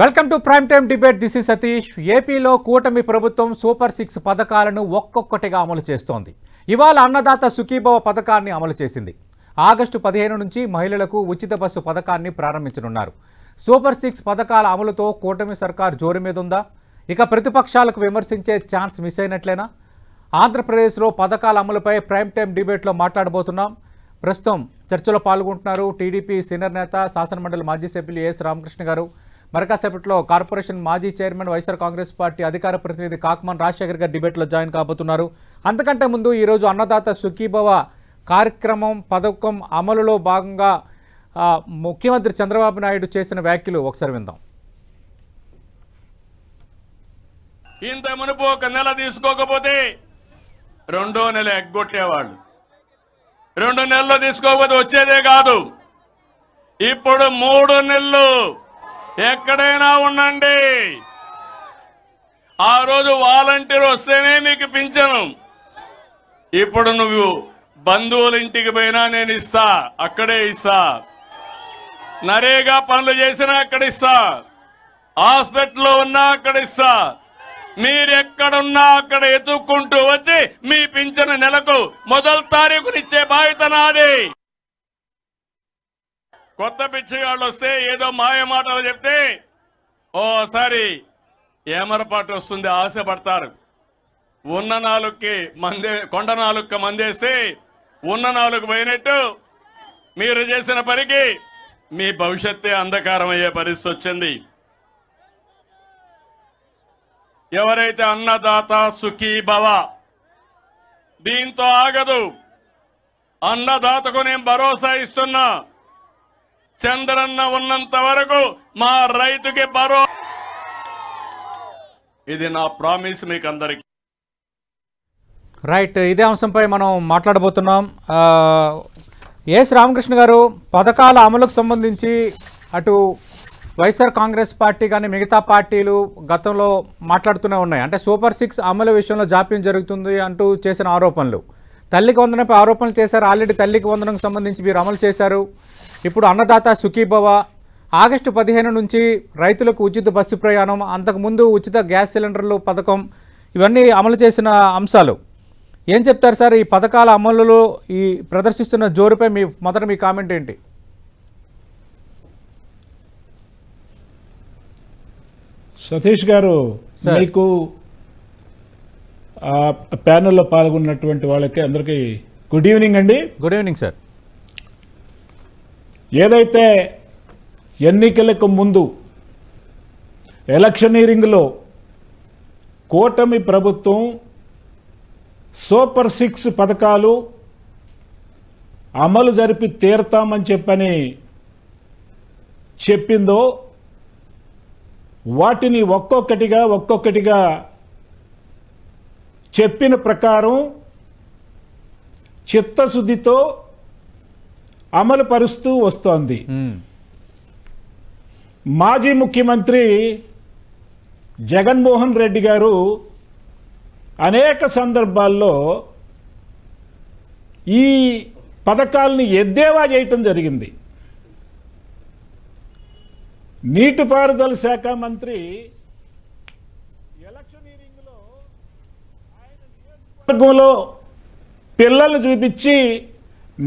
Welcome to prime time debate. This is Satish. ఏపీలో కూటమి ప్రభుత్వం సూపర్ 6 పథకాలను ఒక్కొక్కటిగా అమలు చేస్తోంది. ఇవాళ అన్నదాత సుఖీభవ పథకాన్ని అమలు చేసింది. ఆగస్టు 15 నుంచి మహిళలకు ఉచిత బస్సు పథకాన్ని ప్రారంభించనున్నారు. సూపర్ 6 పథకాల అమలుతో కూటమి సర్కార్ జోరు మీద ఉందా? ఇక ప్రతిపక్షాలకు విమర్శించే ఛాన్స్ మిస్ అయినట్లేనా? ఆంధ్రప్రదేశ్లో పథకాల అమలుపై ప్రైమ్ టైమ్ డిబేట్లో మాట్లాడబోతున్నాం. ప్రస్తుతం చర్చలో పాల్గొంటున్నారు టీడీపీ సీనియర్ నేత, శాసనమండలి మాజీ సభ్యులు ఎస్ రామకృష్ణ గారు. మరకాసేపట్లో కార్పొరేషన్ మాజీ చైర్మన్, వైఎస్ఆర్ కాంగ్రెస్ పార్టీ అధికార ప్రతినిధి కాకమాన్ రాజశేఖర్ గారు డిబేట్లో జాయిన్ కాబోతున్నారు. అంతకంటే ముందు ఈరోజు అన్నదాత సుఖీభవ కార్యక్రమం పథకం అమలులో భాగంగా ముఖ్యమంత్రి చంద్రబాబు నాయుడు చేసిన వ్యాఖ్యలు ఒకసారి విందాం. ఇంత మునుపు ఒక నెల తీసుకోకపోతే రెండో నెల ఎగ్గొట్టేవాళ్ళు. 2 నెలలు తీసుకోకపోతే వచ్చేదే కాదు. ఇప్పుడు 3 నెలలు ఎక్కడైనా ఉండండి. ఆ రోజు వాలంటీర్ వస్తేనే మీకు పింఛను. ఇప్పుడు నువ్వు బంధువుల ఇంటికి పోయినా నేను ఇస్తా, అక్కడే ఇస్తా. నరేగా పనులు చేసినా అక్కడ ఇస్తా. హాస్పిటల్లో ఉన్నా అక్కడ ఇస్తా. మీరెక్కడున్నా అక్కడ ఎత్తుక్కుంటూ వచ్చి మీ పింఛను నెలకు మొదటి తారీఖునిచ్చే బాధ్యత నాది. కొత్త పిచ్చిగాళ్ళు వస్తే ఏదో మాయ మాటలు చెప్తే ఓసారి ఏమరపాటు వస్తుంది, ఆశపడతారు. ఉన్న నాలుగుకి కొండ నాలుగుకి మందేసి ఉన్న నాలుగు పోయినట్టు మీరు చేసిన పనికి మీ భవిష్యత్తే అంధకారం అయ్యే పరిస్థితి వచ్చింది. ఎవరైతే అన్నదాత సుఖీభవ దీంతో ఆగదు. అన్నదాతకు నేను భరోసా ఇస్తున్నా. చంద్రన్న ఉన్నంత వరకు మా రైతుకి ఇది నా ప్రామిస్ మీకు అందరికి. రైట్, ఇదే అంశంపై మనం మాట్లాడబోతున్నాం. ఎస్ రామకృష్ణ గారు, పథకాల అమలుకు సంబంధించి అటు వైఎస్ఆర్ కాంగ్రెస్ పార్టీ కానీ మిగతా పార్టీలు గతంలో మాట్లాడుతూనే ఉన్నాయి. అంటే సూపర్ 6 అమలు విషయంలో జాప్యం జరుగుతుంది అంటూ చేసిన ఆరోపణలు. తల్లికి వందనంపై ఆరోపణలు చేశారు. ఆల్రెడీ తల్లికి వందనంకు సంబంధించి మీరు అమలు చేశారు. ఇప్పుడు అన్నదాత సుఖీభవ, ఆగస్టు 15 నుంచి రైతులకు ఉచిత బస్సు ప్రయాణం, అంతకుముందు ఉచిత గ్యాస్ సిలిండర్లు పథకం, ఇవన్నీ అమలు చేసిన అంశాలు. ఏం చెప్తారు సార్ ఈ పథకాల అమలులో ఈ ప్రదర్శిస్తున్న జోరుపై మీ కామెంట్ ఏంటి? సతీష్ గారు, మీకు ప్యానెల్లో పాల్గొన్నటువంటి వాళ్ళకి అందరికీ గుడ్ ఈవినింగ్ అండి. Good evening sir. ఏదైతే ఎన్నికలకు ముందు ఎలక్షనీరింగ్లో కూటమి ప్రభుత్వం సూపర్ 6 పథకాలు అమలు జరిపి తీరతామని చెప్పిందో వాటిని ఒక్కొక్కటిగా చెప్పిన ప్రకారం చిత్తశుద్ధితో అమలు పరుస్తూ వస్తోంది. మాజీ ముఖ్యమంత్రి జగన్మోహన్ రెడ్డి గారు అనేక సందర్భాల్లో ఈ పథకాలని ఎద్దేవా చేయటం జరిగింది. నీటిపారుదల శాఖ మంత్రి ఎలక్షనీరింగ్లో ఆయన నియోజకవర్గంలో పిల్లల్ని చూపించి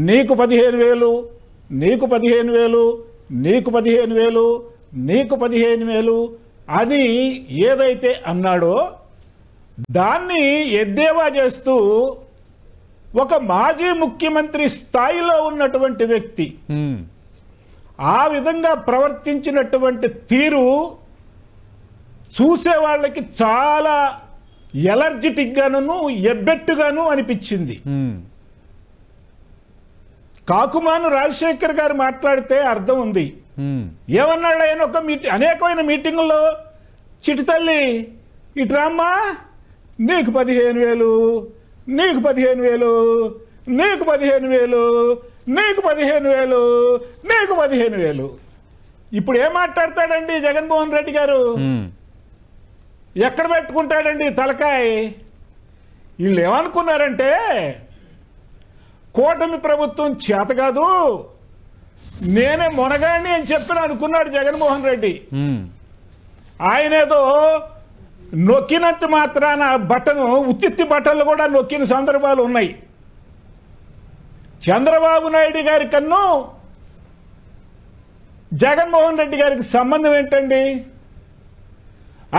నీకు 15,000, నీకు 15,000, నీకు 15,000, నీకు 15,000 అని ఏదైతే అన్నాడో దాన్ని ఎద్దేవా చేస్తూ ఒక మాజీ ముఖ్యమంత్రి స్థాయిలో ఉన్నటువంటి వ్యక్తి ఆ విధంగా ప్రవర్తించినటువంటి తీరు చూసే వాళ్ళకి చాలా ఎలర్జెటిక్ గాను ఎబ్బెట్టుగాను అనిపించింది. కాకుమాను రాజశేఖర్ గారు మాట్లాడితే అర్థం ఉంది. ఏమన్నాడు ఆయన? ఒక అనేకమైన మీటింగుల్లో చిటితల్లి ఇట్రామ్మా, నీకు 15,000, నీకు 15,000, నీకు 15,000, నీకు 15,000, నీకు 15,000. ఇప్పుడు ఏం మాట్లాడతాడండి జగన్మోహన్ రెడ్డి గారు? ఎక్కడ పెట్టుకుంటాడండి తలకాయ? వీళ్ళు ఏమనుకున్నారంటే కూటమి ప్రభుత్వం చేత కాదు, నేనే మొనగాడిని అని చెప్పని అనుకున్నాడు జగన్మోహన్ రెడ్డి. ఆయనేదో నొక్కినంత మాత్రాన బటన్ ఉత్తిత్తి బటన్లు కూడా నొక్కిన సందర్భాలు ఉన్నాయి. చంద్రబాబు నాయుడు గారి కన్ను జగన్మోహన్ రెడ్డి గారికి సంబంధం ఏంటండి?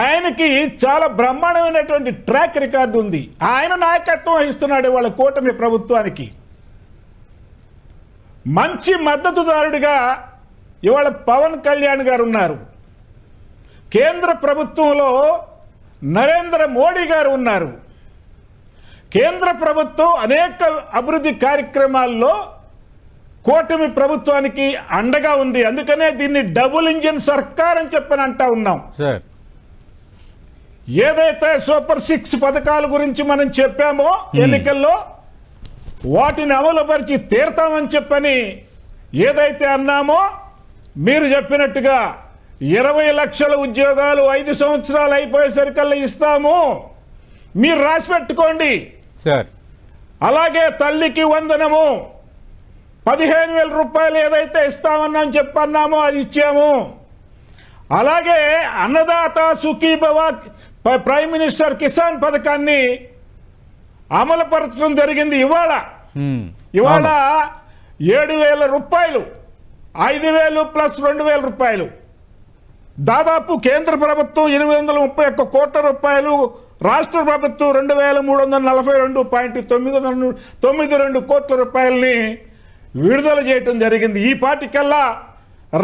ఆయనకి చాలా బ్రహ్మాండమైనటువంటి ట్రాక్ రికార్డు ఉంది. ఆయన నాయకత్వం వహిస్తున్నాడు ఇవాళ కూటమి ప్రభుత్వానికి. మంచి మద్దతుదారుడిగా ఇవాళ పవన్ కళ్యాణ్ గారు ఉన్నారు. కేంద్ర ప్రభుత్వంలో నరేంద్ర మోడీ గారు ఉన్నారు. కేంద్ర ప్రభుత్వం అనేక అభివృద్ధి కార్యక్రమాల్లో కూటమి ప్రభుత్వానికి అండగా ఉంది. అందుకనే దీన్ని డబుల్ ఇంజిన్ సర్కార్ అని చెప్పని అంటా ఉన్నాం. సార్, ఏదైతే సూపర్ 6 పథకాల గురించి మనం చెప్పామో ఎన్నికల్లో, వాటిని అమలుపరిచి తీర్తామని చెప్పని ఏదైతే అన్నామో, మీరు చెప్పినట్టుగా 20 లక్షల ఉద్యోగాలు 5 సంవత్సరాలు అయిపోయేసరికల్లా ఇస్తాము, మీరు రాసి పెట్టుకోండి. సార్, అలాగే తల్లికి వందనము 15,000 రూపాయలు ఏదైతే ఇస్తామన్నాం చెప్పన్నామో అది ఇచ్చాము. అలాగే అన్నదాత సుఖీభవ ప్రైమ్ మినిస్టర్ కిసాన్ పథకాన్ని అమలుపరచడం జరిగింది. ఇవాళ 7,000 రూపాయలు, 5,000 ప్లస్ 2,000 రూపాయలు, దాదాపు కేంద్ర ప్రభుత్వం 831 కోట్ల రూపాయలు, రాష్ట్ర ప్రభుత్వం 2,342.92 కోట్ల రూపాయలని విడుదల చేయటం జరిగింది. ఈ పాటికల్లా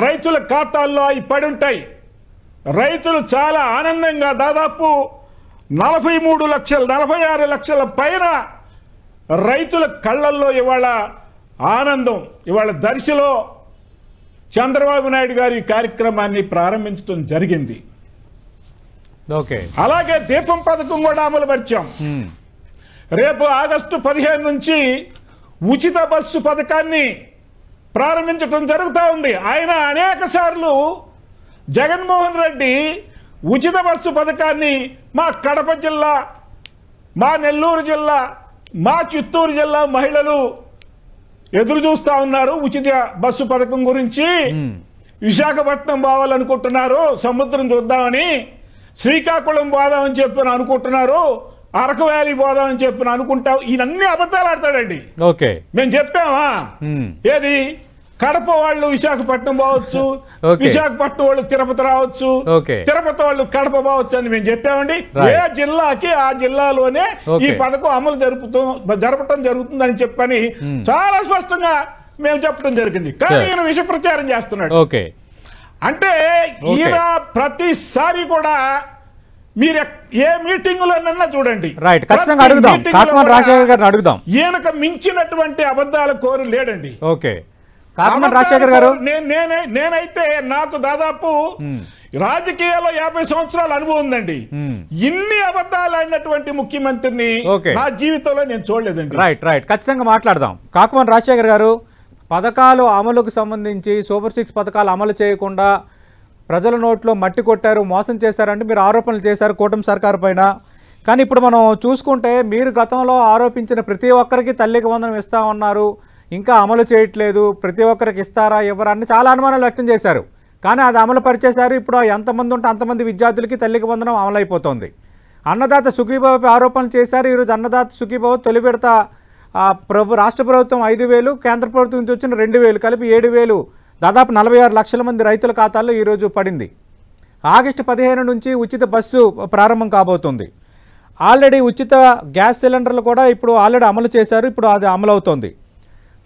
రైతుల ఖాతాల్లో అవి పడి ఉంటాయి. రైతులు చాలా ఆనందంగా దాదాపు 43 లక్షలు 46 లక్షల పైన రైతుల కళ్ళల్లో ఇవాళ ఆనందం. ఇవాళ దర్శిలో చంద్రబాబు నాయుడు గారు ఈ కార్యక్రమాన్ని ప్రారంభించడం జరిగింది. ఓకే, అలాగే దీపం పథకం కూడా అమలు పరిచాం. రేపు ఆగస్టు 15 నుంచి ఉచిత బస్సు పథకాన్ని ప్రారంభించడం జరుగుతూ ఉంది. ఆయన అనేక సార్లు జగన్మోహన్ రెడ్డి ఉచిత బస్సు పథకాన్ని మా కడప జిల్లా, మా నెల్లూరు జిల్లా, మా చిత్తూరు జిల్లా మహిళలు ఎదురు చూస్తా ఉన్నారు. ఉచిత బస్సు పథకం గురించి విశాఖపట్నం పోవాలనుకుంటున్నారు, సముద్రం చూద్దామని, శ్రీకాకుళం పోదామని చెప్పి అనుకుంటున్నారు, అరకు వ్యాలీ పోదామని చెప్పి అనుకుంటాం. ఇవన్నీ అబద్ధాలు ఆడతాడండి. ఓకే, మేము చెప్పామా? ఏది కడప వాళ్ళు విశాఖపట్నం పోవచ్చు, విశాఖపట్నం వాళ్ళు తిరుపతి రావచ్చు, తిరుపతి వాళ్ళు కడప పోవచ్చు అని మేము చెప్పామండి. ఏ జిల్లాకి ఆ జిల్లాలోనే ఈ పథకం అమలు జరపటం జరుగుతుందని చెప్పని చాలా స్పష్టంగా మేము చెప్పడం జరిగింది. కానీ ఈయన విష ప్రచారం చేస్తున్నాడు. అంటే ఈయన ప్రతిసారి కూడా మీరు ఏ మీటింగ్ లోనన్నా చూడండి, ఈయనకు మించినటువంటి అబద్ధాల కోరు లేడండి. రాజశేఖర్ గారు, నేనైతే నాకు దాదాపు రాజకీయాల్లో 50 సంవత్సరాల అనుభవం ఉందండి. ఇన్ని అబద్ధాలు ఆడినటువంటి ముఖ్యమంత్రిని నా జీవితంలో నేను చూడలేదండి. రైట్ ఖచ్చితంగా మాట్లాడదాం. కాకుమాన్ రాజశేఖర్ గారు, పథకాలు అమలుకు సంబంధించి సూపర్ 6 పథకాలు అమలు చేయకుండా ప్రజల నోట్లో మట్టి కొట్టారు, మోసం చేశారంటే మీరు ఆరోపణలు చేశారు కూటమి సర్కారు పైన. కానీ ఇప్పుడు మనం చూసుకుంటే మీరు గతంలో ఆరోపించిన ప్రతి ఒక్కరికి తల్లికి వందనం ఇస్తామన్నారు, ఇంకా అమలు చేయట్లేదు, ప్రతి ఒక్కరికి ఇస్తారా ఇవ్వరా అని చాలా అనుమానాలు వ్యక్తం చేశారు. కానీ అది అమలు పరిచేశారు. ఇప్పుడు ఎంతమంది ఉంటే అంతమంది విద్యార్థులకి తల్లికి వందనం అమలైపోతుంది. అన్నదాత సుఖీభవపై ఆరోపణలు చేశారు. ఈరోజు అన్నదాత సుఖీభవ తొలి విడత రాష్ట్ర ప్రభుత్వం 5,000, కేంద్ర ప్రభుత్వం నుంచి వచ్చిన 2,000 కలిపి 7,000, దాదాపు 46 లక్షల మంది రైతుల ఖాతాల్లో ఈరోజు పడింది. ఆగస్టు 15 నుంచి ఉచిత బస్సు ప్రారంభం కాబోతుంది. ఆల్రెడీ ఉచిత గ్యాస్ సిలిండర్లు కూడా ఇప్పుడు ఆల్రెడీ అమలు చేశారు. ఇప్పుడు అది అమలవుతోంది.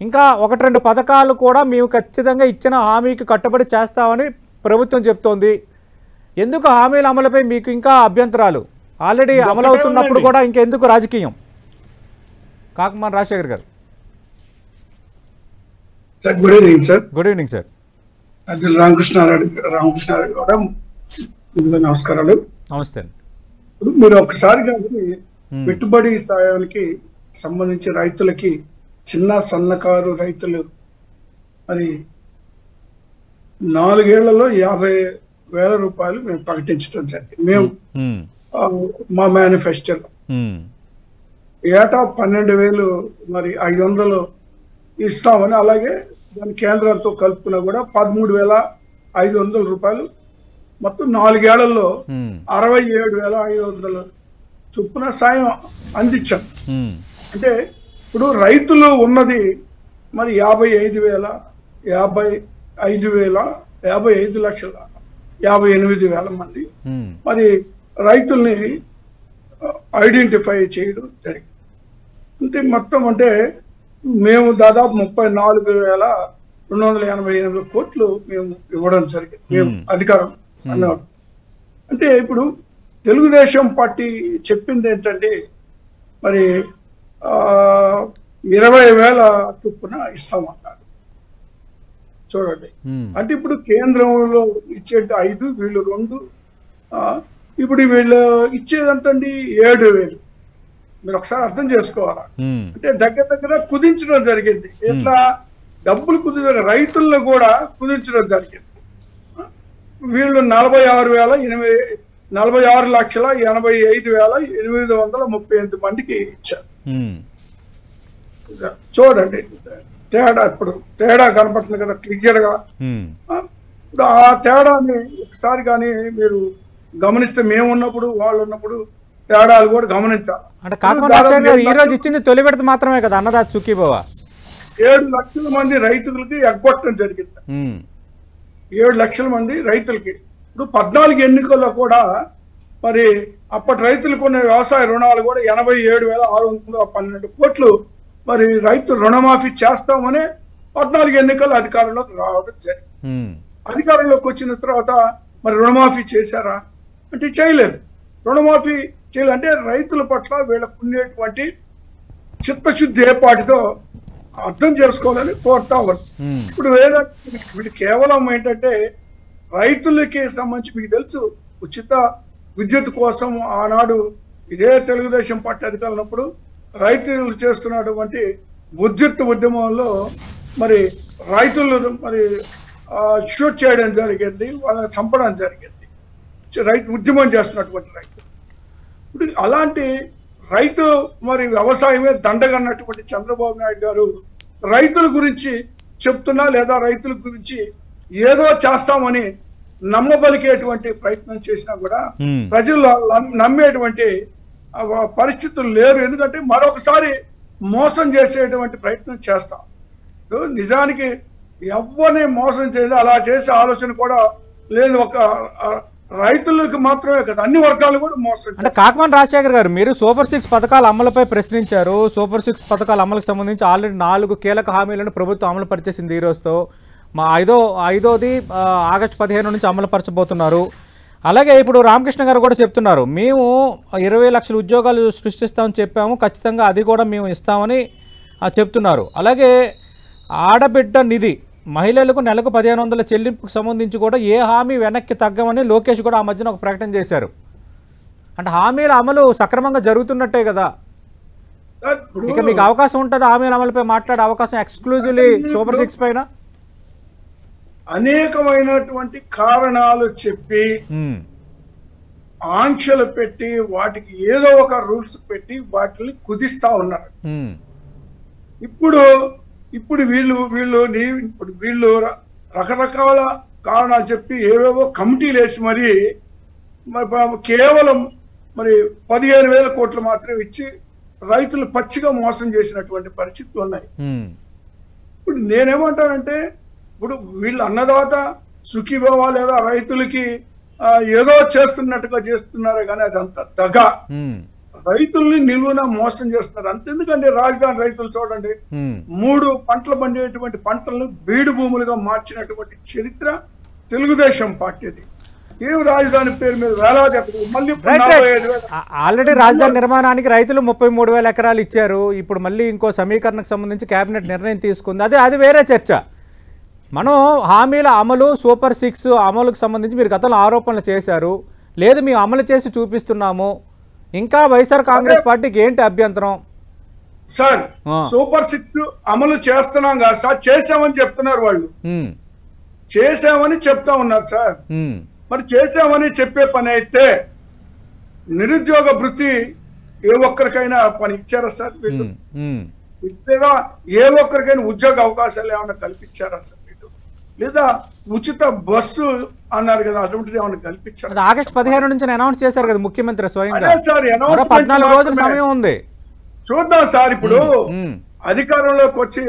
ఇంకా 1-2 పథకాలు కూడా మేము ఖచ్చితంగా ఇచ్చిన హామీకి కట్టుబడి చేస్తామని ప్రభుత్వం చెప్తోంది. ఎందుకు హామీల అమలుపై మీకు ఇంకా అభ్యంతరాలు? ఆల్రెడీ అమలవుతున్నప్పుడు కూడా ఇంకెందుకు రాజకీయం? కాకుమాన్ రాజశేఖర్ గారు. Sir, good evening sir. Good evening sir. Ramakrishna Reddy కూడా నమస్కారాలు. నమస్తే. ఇప్పుడు మీరు ఒకసారి కానీ పెట్టుబడి సాయానికి సంబంధించి రైతులకి, చిన్న సన్నకారు రైతులు మరి 4 ఏళ్లలో 50,000 రూపాయలు మేము ప్రకటించడం జరిగింది. మేము మా మేనిఫెస్టోలో ఏటా 12,000 మరి 500 ఇస్తామని, అలాగే దాని కేంద్రంతో కలుపుకున్నా కూడా 13,500 రూపాయలు మొత్తం 4 ఏళ్లలో 67,500 చొప్పున సాయం అందించాం. అంటే ఇప్పుడు రైతులు ఉన్నది మరి 55,58,000 మంది మరి రైతుల్ని ఐడెంటిఫై చేయడం జరిగింది. అంటే మొత్తం అంటే మేము దాదాపు 34,288 కోట్లు మేము ఇవ్వడం జరిగింది. మేము అధికారం అన్నవాడు. అంటే ఇప్పుడు తెలుగుదేశం పార్టీ చెప్పింది ఏంటంటే మరి 20,000 చొప్పున ఇస్తామన్నారు. చూడండి, అంటే ఇప్పుడు కేంద్రంలో ఇచ్చేది 5, వీళ్ళు 2, ఇప్పుడు వీళ్ళు ఇచ్చేదంతండి 7,000. మీరు ఒకసారి అర్థం చేసుకోవాలా. అంటే దగ్గర కుదించడం జరిగింది. ఇట్లా డబ్బులు కుదించడం, రైతులను కూడా కుదించడం జరిగింది. వీళ్ళు 46,85,838 మందికి ఇచ్చారు. చూడండి తేడా, ఇప్పుడు తేడా కనపడుతుంది కదా క్లియర్ గా. ఇప్పుడు ఆ తేడాని ఒకసారి కానీ మీరు గమనిస్తే, మేము ఉన్నప్పుడు వాళ్ళు ఉన్నప్పుడు తేడాలు కూడా గమనించాలి. అంటే కాకపోతే ఈ రోజు ఇచ్చింది తొలి విడత మాత్రమే కదా అన్నదాత సుఖీభవ. 7 లక్షల మంది రైతులకి ఎగ్గొట్టడం జరిగింది. 7 లక్షల మంది రైతులకి. ఇప్పుడు 14 ఎన్నికల్లో కూడా మరి అప్పటి రైతులకు ఉన్న వ్యవసాయ రుణాలు కూడా 87,612 కోట్లు మరి రైతు రుణమాఫీ చేస్తామని 14 ఎన్నికల్లో అధికారంలోకి రావడం జరిగింది. అధికారంలోకి వచ్చిన తర్వాత మరి రుణమాఫీ చేశారా అంటే చేయలేదు. రుణమాఫీ చేయలేదు. అంటే రైతుల పట్ల వీళ్ళకు ఉండేటువంటి చిత్తశుద్ధి ఏపాటితో అర్థం చేసుకోవాలని కోరుతా ఉన్నారు. ఇప్పుడు వీళ్ళు కేవలం ఏంటంటే రైతులకి సంబంధించి మీకు తెలుసు, ఉచిత విద్యుత్ కోసం ఆనాడు ఇదే తెలుగుదేశం పార్టీ అధికారులు ఉన్నప్పుడు రైతులు చేస్తున్నటువంటి విద్యుత్ ఉద్యమంలో మరి రైతులు మరి షూట్ చేయడం జరిగింది, వాళ్ళని చంపడం జరిగింది. రైతు ఉద్యమం చేస్తున్నటువంటి రైతు. ఇప్పుడు అలాంటి రైతు మరి వ్యవసాయమే దండగన్నటువంటి చంద్రబాబు నాయుడు గారు రైతుల గురించి చెప్తున్నా, లేదా రైతుల గురించి ఏదో చేస్తామని నమ్మబలికేటువంటి ప్రయత్నం చేసినా కూడా ప్రజలు నమ్మేటువంటి పరిస్థితులు లేరు. ఎందుకంటే మరొకసారి మోసం చేసేటువంటి ప్రయత్నం చేస్తాం. నిజానికి ఎవరిని మోసం చేయదు, అలా చేసే ఆలోచన కూడా లేదు. ఒక రైతులకు మాత్రమే కదా, అన్ని వర్గాలు కూడా మోసం. అంటే కాకమాన్ రాజశేఖర్ గారు, మీరు సూపర్ 6 పథకాల అమలుపై ప్రశ్నించారు. సూపర్ 6 పథకాల అమలుకు సంబంధించి ఆల్రెడీ 4 కీలక హామీలను ప్రభుత్వం అమలు పరిచేసింది. ఈ రోజుతో మా ఐదోది ఆగస్టు 15 నుంచి అమలు పరచబోతున్నారు. అలాగే ఇప్పుడు రామకృష్ణ గారు కూడా చెప్తున్నారు, మేము 20 లక్షల ఉద్యోగాలు సృష్టిస్తామని చెప్పాము, ఖచ్చితంగా అది కూడా మేము ఇస్తామని చెప్తున్నారు. అలాగే ఆడబిడ్డ నిధి, మహిళలకు నెలకు 1,500 చెల్లింపుకు సంబంధించి కూడా ఏ హామీ వెనక్కి తగ్గమని లోకేష్ కూడా ఆ మధ్యన ఒక ప్రకటన చేశారు. అంటే హామీల అమలు సక్రమంగా జరుగుతున్నట్టే కదా. ఇక మీకు అవకాశం ఉంటుంది హామీల అమలుపై మాట్లాడే అవకాశం ఎక్స్క్లూజివ్లీ సూపర్ 6 పైన. అనేకమైనటువంటి కారణాలు చెప్పి ఆంక్షలు పెట్టి వాటికి ఏదో ఒక రూల్స్ పెట్టి వాటిని కుదిస్తా ఉన్నారు. ఇప్పుడు వీళ్ళు రకరకాల కారణాలు చెప్పి ఏవేవో కమిటీలు వేసి మరి కేవలం మరి 15,000 కోట్లు మాత్రం ఇచ్చి రైతులు పచ్చిగా మోసం చేసినటువంటి పరిస్థితులు ఉన్నాయి. ఇప్పుడు నేనేమంటానంటే, ఇప్పుడు వీళ్ళు అన్నదాత సుఖీభవ లేదా రైతులకి ఏదో చేస్తున్నట్టుగా చేస్తున్నారే కానీ అదంతా దగా. రైతుల్ని నిలువున మోసం చేస్తున్నారు. అంతెందుకంటే రాజధాని రైతులు చూడండి, 3 పంటలు పండేటువంటి పంటలను బీడు భూములుగా మార్చినటువంటి చరిత్ర తెలుగుదేశం పార్టీది. ఏం రాజధాని పేరు మీద వేలాది ఎకరాలు, మళ్ళీ ఆల్రెడీ రాజధాని నిర్మాణానికి రైతులు 33,000 ఎకరాలు ఇచ్చారు. ఇప్పుడు మళ్ళీ ఇంకో సమీకరణకు సంబంధించి కేబినెట్ నిర్ణయం తీసుకుంది. అది వేరే చర్చ. మనం హామీల అమలు సూపర్ 6 అమలుకు సంబంధించి మీరు గతంలో ఆరోపణలు చేశారు. లేదు మేము అమలు చేసి చూపిస్తున్నాము. ఇంకా వైఎస్ఆర్ కాంగ్రెస్ పార్టీకి ఏంటి అభ్యంతరం? సార్ సూపర్ 6 అమలు చేస్తున్నాం కదా సార్, చేసామని చెప్తున్నారు వాళ్ళు. చేసామని చెప్తా ఉన్నారు సార్. మరి చేసామని చెప్పే పని అయితే నిరుద్యోగ భృతి ఏ ఒక్కరికైనా పని ఇచ్చారా సార్? వీళ్ళు ఇద్దరా ఏ ఒక్కరికైనా ఉద్యోగ అవకాశాలు ఏమైనా కల్పించారా సార్? వీళ్ళు లేదా ఉచిత బస్సు అన్నారు కదా, అటువంటిది ఏమైనా కల్పించారు? అది ఆగస్టు 15 నుంచి అనౌన్స్ చేశారు కదా ముఖ్యమంత్రి స్వయంగా. అదే సార్, మరో announcement 14 రోజుల మాత్రమే. సమయం ఉంది. చూద్దాం సార్, ఇప్పుడు అధికారంలోకి వచ్చి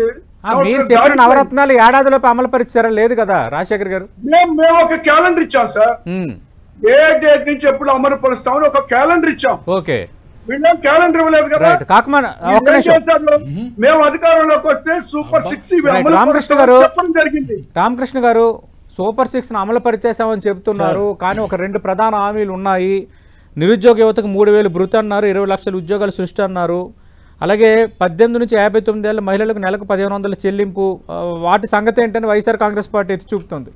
మీరు చెప్పిన నవరత్నాలు ఏడాదిలోపు అమలు పరిచారా? లేదు కదా రాజశేఖర్ గారు. మేము ఒక క్యాలెండర్ ఇచ్చాం సార్, ఏ డేట్ నుంచి ఎప్పుడు అమలు పరుస్తామని ఒక క్యాలెండర్ ఇచ్చాం. ఓకే, వీళ్ళేం క్యాలెండర్ ఇవ్వలేదు కదా. మేము అధికారంలోకి వస్తే సూపర్ 6 రామకృష్ణ గారు చెప్పడం జరిగింది. రామకృష్ణ గారు సూపర్ 6 అమలు పరిచేసామని చెప్తున్నారు, కానీ ఒక 2 ప్రధాన హామీలు ఉన్నాయి. నిరుద్యోగ యువతకు 3,000 భృతి అన్నారు, 20 లక్షల ఉద్యోగాలు సృష్టి అన్నారు. అలాగే 18 నుంచి 59 ఏళ్ళ మహిళలకు నెలకు 1,500 చెల్లింపు. వాటి సంగతి ఏంటని వైఎస్ఆర్ కాంగ్రెస్ పార్టీ ఎత్తి చూపుతుంది.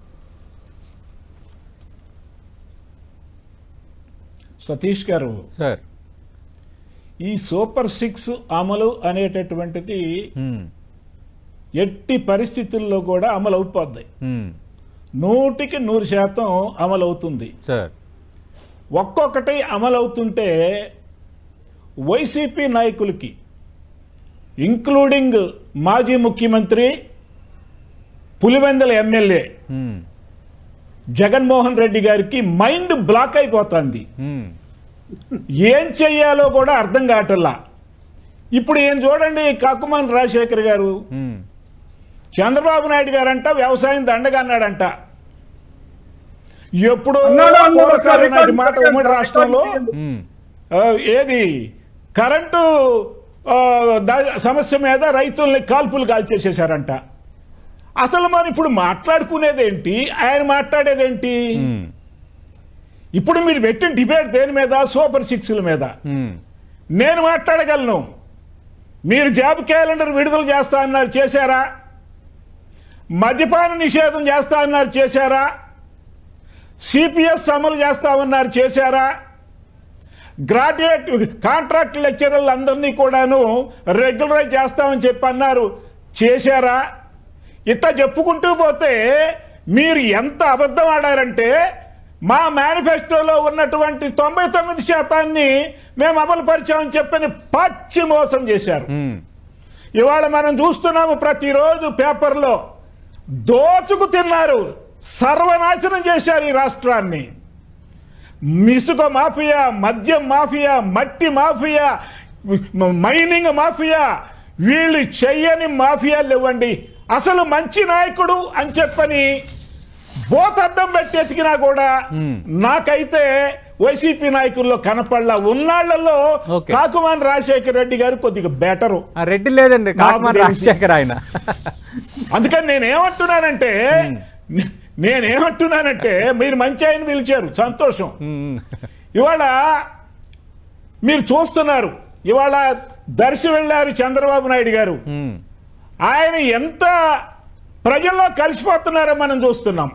సతీష్ గారు సార్, ఈ సూపర్ 6 అమలు అనేటటువంటిది ఎట్టి పరిస్థితుల్లో కూడా అమలు అయిపోద్ది. 100% అమలు అవుతుంది సార్. ఒక్కొక్కటి అమలు అవుతుంటే వైసీపీ నాయకులకి, ఇంక్లూడింగ్ మాజీ ముఖ్యమంత్రి పులివెందుల ఎమ్మెల్యే జగన్మోహన్ రెడ్డి గారికి మైండ్ బ్లాక్ అయిపోతుంది. ఏం చెయ్యాలో కూడా అర్థం కావట్లా. ఇప్పుడు ఏం చూడండి, కాకుమాన్ రాజశేఖర్ గారు చంద్రబాబు నాయుడు గారంట వ్యవసాయం దండగా అన్నాడంట. ఎప్పుడు మాట ఉమ్మడి రాష్ట్రంలో ఏది కరెంటు సమస్య మీద రైతుల్ని కాల్పులు కాల్చేసేశారంట. అసలు మనం ఇప్పుడు మాట్లాడుకునేదేంటి, ఆయన మాట్లాడేదేంటి? ఇప్పుడు మీరు పెట్టిన డిబేట్ దేని మీద? సూపర్ 6ల మీద. నేను మాట్లాడగలను. మీరు జాబ్ క్యాలెండర్ విడుదల చేస్తా అన్నారు, చేశారా? మద్యపాన నిషేధం చేస్తా అన్నారు, చేశారా? సిపిఎస్ అమలు చేస్తామన్నారు, చేశారా? గ్రాడ్యుయేట్ కాంట్రాక్ట్ లెక్చరర్లు అందరినీ కూడాను రెగ్యులరైజ్ చేస్తామని చెప్పి అన్నారు, చేశారా? ఇట్లా చెప్పుకుంటూ పోతే మీరు ఎంత అబద్ధం ఆడారంటే, మా మేనిఫెస్టోలో ఉన్నటువంటి 99% మేము అమలు పరిచామని చెప్పని పచ్చి మోసం చేశారు. ఇవాళ మనం చూస్తున్నాము, ప్రతిరోజు పేపర్లో దోచుకు తిన్నారు, సర్వనాశనం చేశారు ఈ రాష్ట్రాన్ని. ఇసుక మాఫియా, మద్యం మాఫియా, మట్టి మాఫియా, మైనింగ్ మాఫియా, వీళ్ళు చెయ్యని మాఫియాలు ఇవ్వండి. అసలు మంచి నాయకుడు అని చెప్పని బోతద్దం పెట్టి ఎతికినా కూడా నాకైతే వైసీపీ నాయకుల్లో కనపడలా. ఉన్నాళ్లలో కాకుమాన్ రాజశేఖర్ రెడ్డి గారు కొద్దిగా బెటరు. రెడ్డి లేదండి, కాకుమాన్ రాజశేఖర్ ఆయన. అందుకని నేనేమంటున్నానంటే మీరు మంచి ఆయన పిలిచారు, సంతోషం. ఇవాళ మీరు చూస్తున్నారు, ఇవాళ దర్శి వెళ్ళారు చంద్రబాబు నాయుడు గారు. ఆయన ఎంత ప్రజల్లో కలిసిపోతున్నారో మనం చూస్తున్నాం.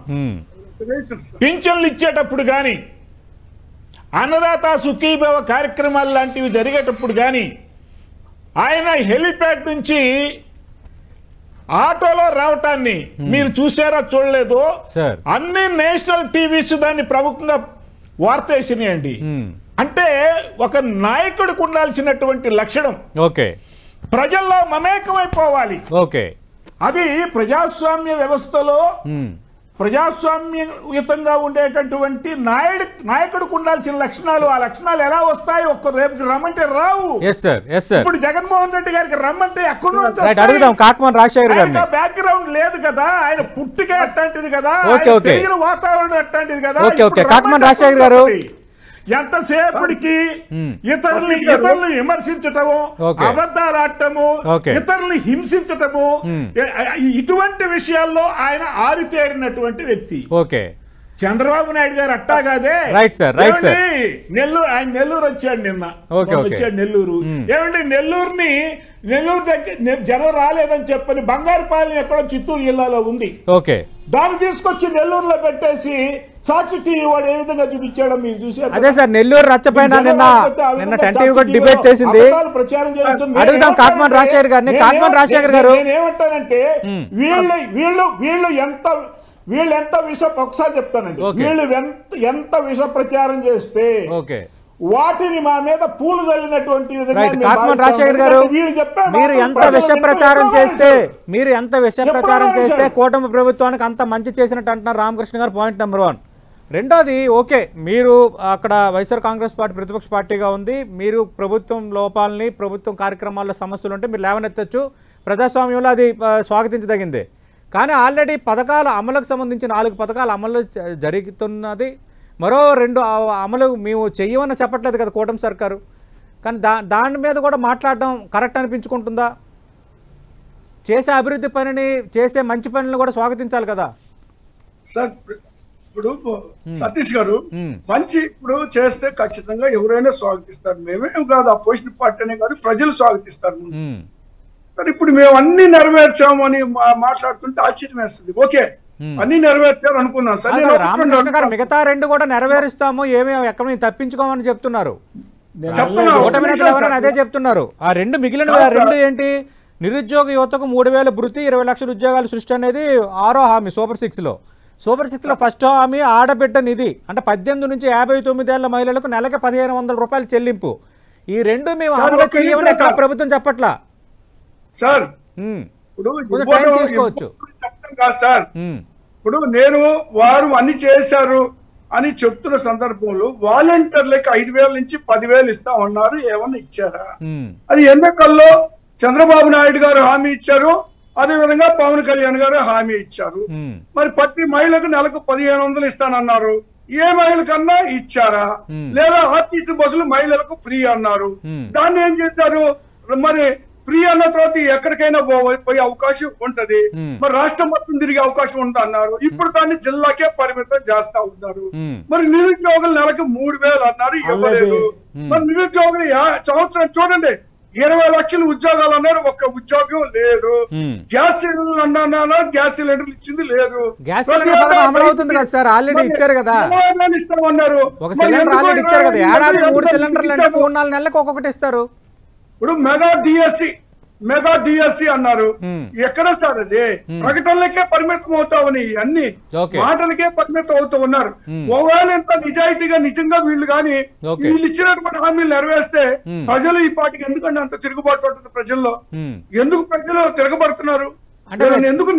పింఛన్లు ఇచ్చేటప్పుడు కానీ, అన్నదాత సుఖీభవ కార్యక్రమాలు లాంటివి జరిగేటప్పుడు కానీ, ఆయన హెలిప్యాడ్ నుంచి ఆటోలో రావటాన్ని మీరు చూసారా చూడలేదు? అన్ని నేషనల్ టీవీస్ దాన్ని ప్రముఖంగా వార్త వేసినాయండి. అంటే ఒక నాయకుడికి ఉండాల్సినటువంటి లక్షణం ప్రజల్లో మమేకమైపోవాలి. అది ప్రజాస్వామ్య వ్యవస్థలో ప్రజాస్వామ్యయుతంగా ఉండేటటువంటి నాయకుడికి ఉండాల్సిన లక్షణాలు. ఆ లక్షణాలు ఎలా వస్తాయి? ఒక్క రేపు రమ్మంటే రావు. ఇప్పుడు జగన్మోహన్ రెడ్డి గారికి రమ్మంటే ఎక్కడ బ్యాక్గ్రౌండ్ లేదు కదా, ఆయన పుట్టికే అట్లాంటిది కదా, పెరిగిన వాతావరణం అట్లాంటిది కదా. ఎంతసేపటికి ఇతరులను విమర్శించటము, అబద్ధాలు ఆడటము, ఇతరులను హింసించటము, ఇటువంటి విషయాల్లో ఆయన ఆరితేరినటువంటి వ్యక్తి. చంద్రబాబు నాయుడు గారు అట్టాగాదే. ఆయన నెల్లూరు వచ్చాడు నిన్న, వచ్చాడు నెల్లూరు. ఏమంటే నెల్లూరు దగ్గర జనం రాలేదని చెప్పని బంగారుపాలెం ఎక్కడో చిత్తూరు జిల్లాలో ఉంది, దాన్ని తీసుకొచ్చి నెల్లూరులో పెట్టేసి సాక్షి టీవీ వాడు ఏ విధంగా చూపించాడో మీరు చూసారు. అదే సార్, నెల్లూరు రచ్చపైన డిబేట్ చేసింది. ప్రచారం చేయొచ్చు. కాకుమాన్ రాజశేఖర్ గారిని, కాకుమాన్ రాజశేఖర్ గారు నేనేమంటానంటే వీళ్ళు ఎంత ఒకసారి చెప్తానండి, వీళ్ళు ఎంత విష ప్రచారం చేస్తే వాటిని మా మీద పూలు చల్లినటువంటి విధంగా రైట్. మేము కాకమన్ భావిస్తాం. రాజశేఖర్ గారు, వీళ్ళు చెప్పే మీరు మాటలు ఎంత ప్రజలు విష ప్రచారం ఎప్పుడూ చేస్తే గమనించరు. మీరు ఎంత విష ఎప్పుడూ ప్రచారం చేస్తే గమనించరు. కూటమి ప్రభుత్వానికి అంత మంచి చేసినట్టు అంటున్నారు రామకృష్ణ గారు. Point number 1. రెండోది, ఓకే, మీరు అక్కడ వైఎస్ఆర్ కాంగ్రెస్ పార్టీ ప్రతిపక్ష పార్టీగా ఉంది, మీరు ప్రభుత్వం లోపాలని ప్రభుత్వం కార్యక్రమాల్లో సమస్యలు ఉంటే మీరు లేవనెత్తచ్చు, ప్రజాస్వామ్యంలో అది స్వాగతించదగిందే. కానీ ఆల్రెడీ పథకాల అమలుకు సంబంధించి 4 పథకాలు అమలు జరుగుతున్నది, మరో 2 అమలు మేము చెయ్యమని చెప్పట్లేదు కదా కూటమి సర్కారు. కానీ దాని మీద కూడా మాట్లాడడం కరెక్ట్ అనిపించుకుంటుందా? చేసే అభివృద్ధి పనిని, చేసే మంచి పనులను కూడా స్వాగతించాలి కదా. సార్ ఇప్పుడు సతీష్ గారు మంచి ఇప్పుడు చేస్తే ఖచ్చితంగా ఎవరైనా స్వాగతిస్తారు. మేమేం కాదు, అపోజిషన్ పార్టీ అనే కాదు, ప్రజలు స్వాగతిస్తారు. మరి ఇప్పుడు మేము అన్ని నెరవేర్చాము అని మాట్లాడుతుంటే ఆశ్చర్యం వేస్తుంది. ఓకే, అన్ని నెరవేర్చారు అనుకున్నాం. సరే, రామకృష్ణ గారు మిగతా 2 కూడా నెరవేరుస్తాము, ఎక్కడ నుంచి తప్పించుకోమని చెప్తున్నారు. అదే చెప్తున్నారు. ఆ 2 మిగిలిన 2 ఏంటి? నిరుద్యోగ యువతకు 3,000 భృతి, 20 లక్షల ఉద్యోగాల సృష్టి అనేది 6వ హామీ సూపర్ 6లో. సూపర్ 6లో ఫస్ట్ హామీ ఆడబిడ్డ నిధి, అంటే 18 నుంచి 59 ఏళ్ల మహిళలకు నెలకి 1,500 రూపాయలు చెల్లింపు. ఈ 2 మేము అమలు చేయమని ప్రభుత్వం చెప్పట్లా సార్. ఇప్పుడు తీసుకోవచ్చు కాదు సార్. ఇప్పుడు నేను వారు అన్ని చేశారు అని చెప్తున్న సందర్భంలో వాలంటీర్లకి 5,000 నుంచి 10,000 ఇస్తామన్నారు. ఏమన్నా ఇచ్చారా? అది ఎన్నికల్లో చంద్రబాబు నాయుడు గారు హామీ ఇచ్చారు, అదే విధంగా పవన్ కళ్యాణ్ గారు హామీ ఇచ్చారు. మరి ప్రతి మహిళకు నెలకు 1,500 ఇస్తానన్నారు. ఏ మహిళ కన్నా ఇచ్చారా? లేదా ఆర్టీసీ బస్సులు మహిళలకు ఫ్రీ అన్నారు. దాన్ని ఏం చేశారు? మరి ఫ్రీ అన్న తర్వాత ఎక్కడికైనా పోయే అవకాశం ఉంటది, మరి రాష్ట్రం మొత్తం తిరిగే అవకాశం ఉంటుంది అన్నారు. ఇప్పుడు దాన్ని జిల్లాకే పరిమితం చేస్తా ఉన్నారు. మరి నిరుద్యోగులు నెలకు 3,000 అన్నారు, ఇవ్వలేదు. మరి నిరుద్యోగులు సంవత్సరం చూడండి 20 లక్షల ఉద్యోగాలు అన్నారు, ఒక్క ఉద్యోగం లేదు. గ్యాస్ సిలిండర్ అన్నా, గ్యాస్ సిలిండర్లు ఇచ్చింది లేదు. ఇస్తామన్నారు. ఇప్పుడు మెగా డిఎస్సి అన్నారు. ఎక్కడ సార్ అది? ప్రకటనలకే పరిమితం అవుతామని అన్ని మాటలకే పరిమితం అవుతూ ఉన్నారు. ఒకవేళ ఎంత నిజాయితీగా నిజంగా వీళ్ళు కానీ వీళ్ళు ఇచ్చినటువంటి హామీలు నెరవేస్తే ప్రజలు ఈ పార్టీకి ఎందుకంటే అంత తిరుగుబాటు ఉంటుంది ప్రజల్లో? ఎందుకు ప్రజలు తిరగబడుతున్నారు? ఎందుకు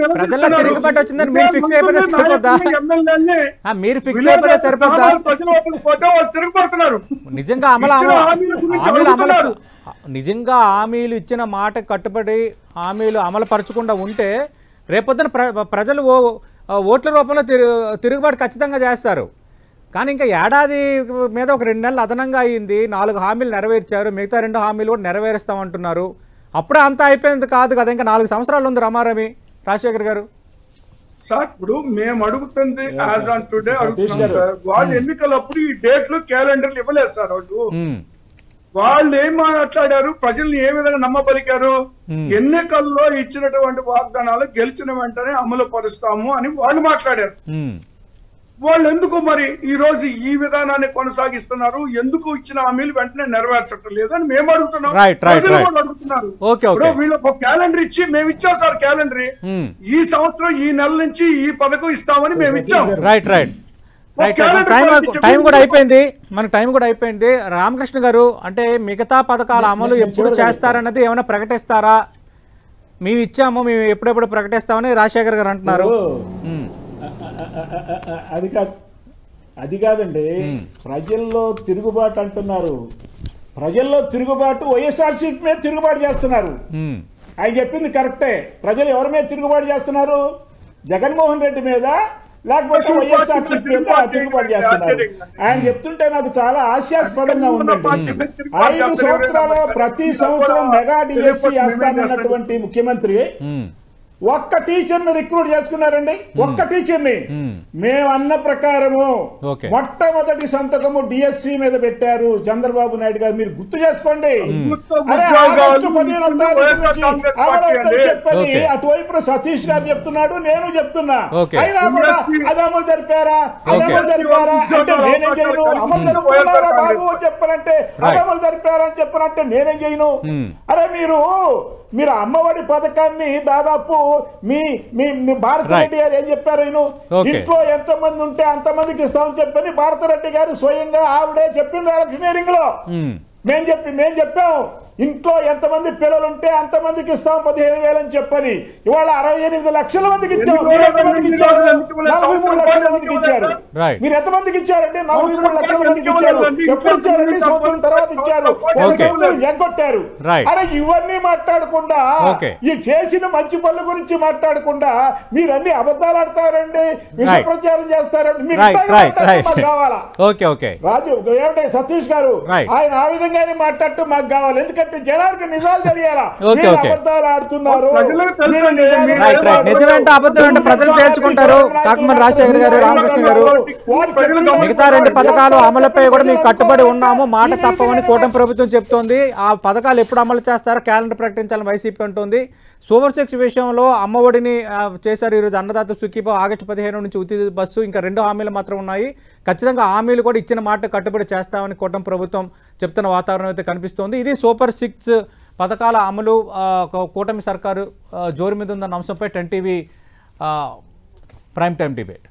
తిరగబడుతున్నారు? నిజంగా హామీలు ఇచ్చిన మాట కట్టుబడి హామీలు అమలు పరచకుండా ఉంటే రేపొద్దున ప్రజలు ఓట్ల రూపంలో తిరుగుబాటు ఖచ్చితంగా చేస్తారు. కానీ ఇంకా ఏడాది మీద ఒక 2 నెలలు అదనంగా అయ్యింది, 4 హామీలు నెరవేర్చారు, మిగతా 2 హామీలు కూడా నెరవేరుస్తామంటున్నారు. అప్పుడే అంతా అయిపోయింది కాదు కదా, ఇంకా 4 సంవత్సరాలు ఉంది రమారమి. రాజశేఖర్ గారు సార్, ఇప్పుడు మేము అడుగుతుంది యాజ్ ఆన్ టుడే అడుగుతున్నాం సార్. వాళ్ళు ఎన్నికలప్పుడు ఈ డేట్లు క్యాలెండర్లు ఇవ్వలేదు సార్. వాళ్ళు ఏం మాట్లాడారు? ప్రజల్ని ఏ విధంగా నమ్మబలికారు? ఎన్నికల్లో ఇచ్చినటువంటి వాగ్దానాలు గెలిచిన వెంటనే అమలు పరుస్తాము అని వాళ్ళు మాట్లాడారు. వాళ్ళు ఎందుకు మరి ఈ రోజు ఈ విధానాన్ని కొనసాగిస్తున్నారు? ఎందుకు ఇచ్చిన హామీలు వెంటనే నెరవేర్చడం లేదని మేము అడుగుతున్నాం, అడుగుతున్నారు. వీళ్ళు ఒక క్యాలెండర్ ఇచ్చి మేము ఇచ్చాం సార్ క్యాలెండర్, ఈ సంవత్సరం ఈ నెల నుంచి ఈ పథకం ఇస్తామని మేము ఇచ్చాం. టైం కూడా అయిపోయింది, మనకు టైం కూడా అయిపోయింది. రామకృష్ణ గారు, అంటే మిగతా పథకాల అమలు ఎప్పుడు చేస్తారన్నది ఏమైనా ప్రకటిస్తారా? మేము ఇచ్చాము, మేము ఎప్పుడెప్పుడు ప్రకటిస్తామని రాజశేఖర్ గారు అంటున్నారు. అది కాదండి, ప్రజల్లో తిరుగుబాటు అంటున్నారు. ప్రజల్లో తిరుగుబాటు వైఎస్ఆర్సీపీ మీద తిరుగుబాటు చేస్తున్నారు. ఆయన చెప్పింది కరెక్టే. ప్రజలు ఎవరి మీద తిరుగుబాటు చేస్తున్నారు? జగన్మోహన్ రెడ్డి మీద, లేకపోతే వైఎస్ఆర్సీపీ మీద తిరుగుబాటు చేస్తున్నారు. ఆయన చెప్తుంటే నాకు చాలా హాస్యాస్పదంగా ఉందండి. 5 సంవత్సరాలు ప్రతి సంవత్సరం మెగా డిఎస్సి చేస్తానన్నటువంటి ముఖ్యమంత్రి ఒక్క టీచర్ని రిక్రూట్ చేసుకున్నారండి. ఒక్క టీచర్ని. మేము అన్న ప్రకారము మొట్టమొదటి సంతకము డిఎస్సి మీద పెట్టారు చంద్రబాబు నాయుడు గారు. మీరు గుర్తు చేసుకోండి. చెప్పని అటువైపు సతీష్ గారు చెప్తున్నాడు, నేను చెప్తున్నా. అయినా కూడా అది అమలు జరిపారా? అమలు జరిపారా అంటే నేనేం చేయను. అమలు జరుపుకున్నారా బాబు చెప్పనంటే అమలు జరిపారా అని చెప్పనంటే నేనేం చేయను. అరే మీరు అమ్మఒడి పథకాన్ని దాదాపు మీ భారతిరెడ్డి గారు ఏం చెప్పారు? ఇంట్లో ఎంతమంది ఉంటే అంతమందికి ఇస్తామని చెప్పని భారతిరెడ్డి గారు స్వయంగా ఆవిడే చెప్పింది వాళ్ళకి హియరింగ్ లో. మేం చెప్పాం ఇంట్లో ఎంతమంది పిల్లలు ఉంటే అంతమందికి ఇస్తాం 15,000 అని చెప్పని. ఇవాళ 68 లక్షల మందికి ఇచ్చాం. మీరు ఎంతమందికి ఇచ్చారు? 43 లక్షల మందికి ఇచ్చారు. మీరు ఎంతమందికి ఇచ్చారంటే 43 లక్షల మందికి ఇచ్చారు. ఎప్పుడు ఇచ్చారండి? సంవత్సరం తర్వాత ఇచ్చారు. ఎగ్గొట్టారు. అరే ఇవన్నీ మాట్లాడకుండా, ఈ చేసిన మంచి పనుల గురించి మాట్లాడకుండా మీరు అన్ని అబద్ధాలు ఆడతారండి, విష ప్రచారం చేస్తారండి. మీరు కావాలా? రాజు ఏమంటే సతీష్ గారు ఆయన ఆ విధంగానే మాట్లాడటం మాకు కావాలి. ఎందుకంటే జనానికి నిజాలు తెలియాలా? అబద్ధాలు ఆడుతున్నారు. నిజమేంటే అబద్ధం అంటే ప్రజలు తేల్చుకుంటారు. కాకమని రాజశేఖర్ గారు, రామకృష్ణ గారు, మిగతా 2 పథకాలు అమలుపై కూడా మేము కట్టుబడి ఉన్నాము, మాట తప్పమని కూటమి ప్రభుత్వం చెప్తోంది. ఆ పథకాలు ఎప్పుడు అమలు చేస్తారో క్యాలెండర్ ప్రకటించాలని వైసీపీ అంటుంది. సూపర్ 6 విషయంలో అమ్మఒడిని చేశారు ఈరోజు. అన్నదాత సుఖీభావ ఆగస్టు 15 నుంచి ఉచిత బస్సు, ఇంకా 2 హామీలు మాత్రం ఉన్నాయి. ఖచ్చితంగా హామీలు కూడా ఇచ్చిన మాట కట్టుబడి చేస్తామని కూటమి ప్రభుత్వం చెప్తున్న వాతావరణం అయితే కనిపిస్తోంది. ఇది సూపర్ 6 పథకాల అమలు కూటమి సర్కారు జోరు మీద ఉందన్న అంశంపై 10 టీవీ ప్రైమ్ టైం డిబేట్.